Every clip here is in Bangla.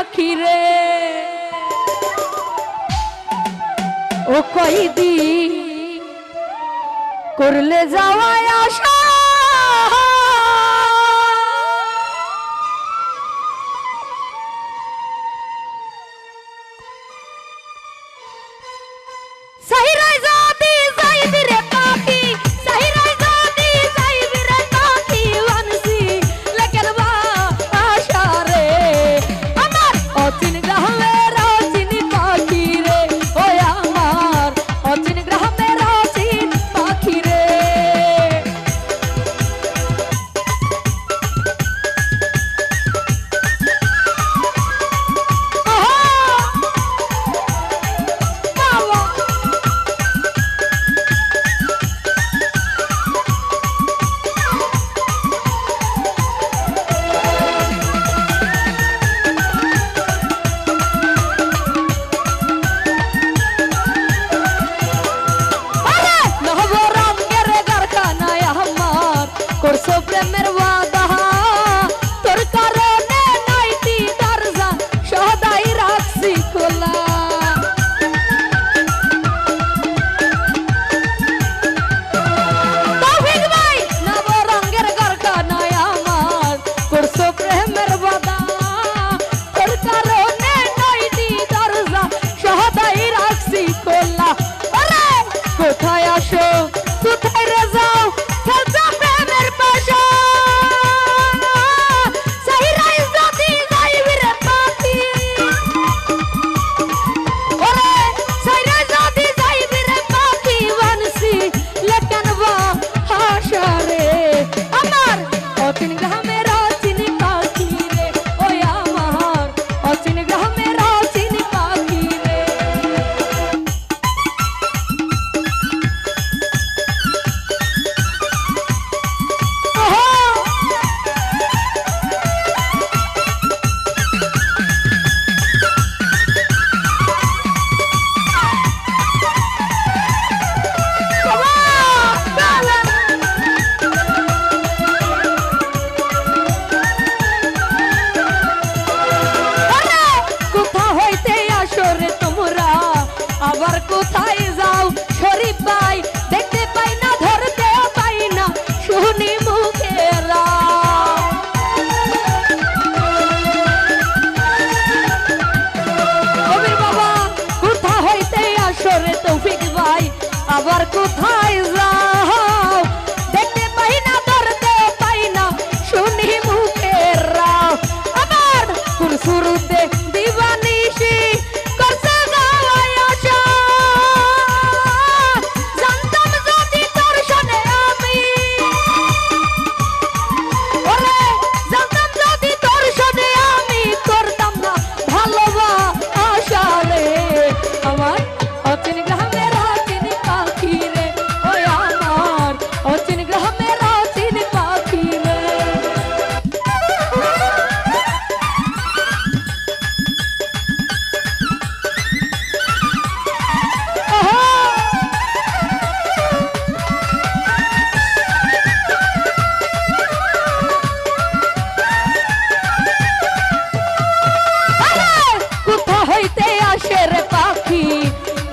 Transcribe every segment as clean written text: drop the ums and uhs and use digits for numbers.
পাখি রে ও কইদি করলে যাওয়ায় আশা আবার কোথায় যাও দেখতে পাই না ধরতে পাই না শুনি মুখের রাও আবার কোন শুরুতে দিবানিশি করছে যাওয়ায় আশা জানতাম যদি তোর শোনে আমি ওরে জানতাম যদি তোর শোনে আমি করতাম না ভালোবাসা রে আমার অচিন গ্রামের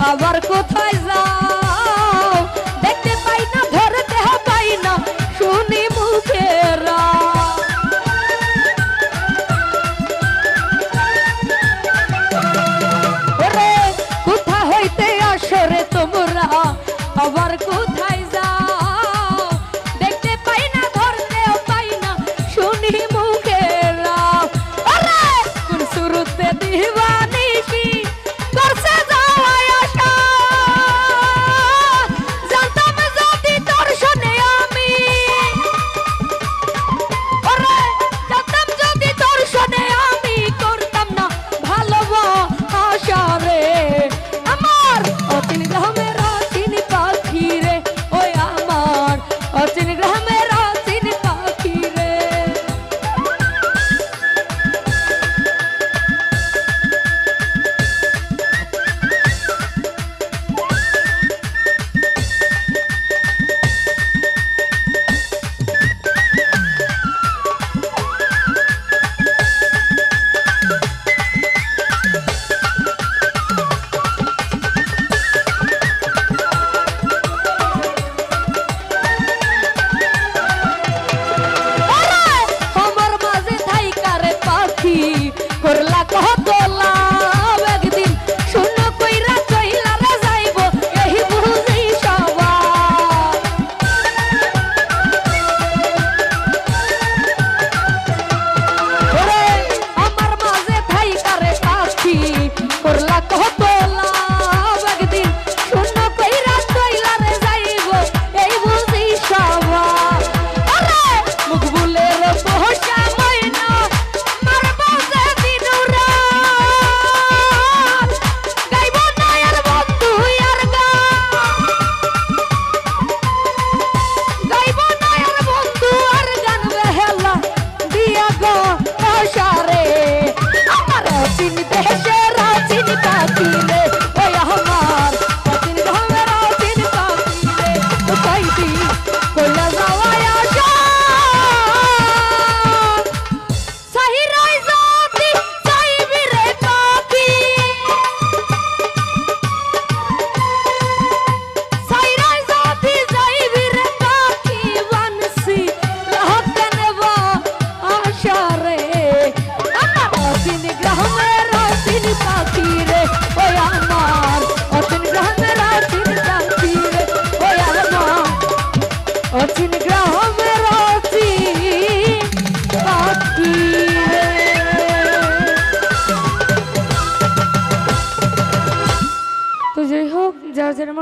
আবার কোথায় যাও দেখতে পাই না ধরতে পাই না শুনি মুখের ওরে কোথা হইতে আসো রে তোমরা আবার কোথায় যাও দেখতে পাই না ধরতে পাই না শুনি মুখের ওরে কোন শুরুতে দিবানিশি করছে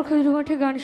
খজুর মাঠে গান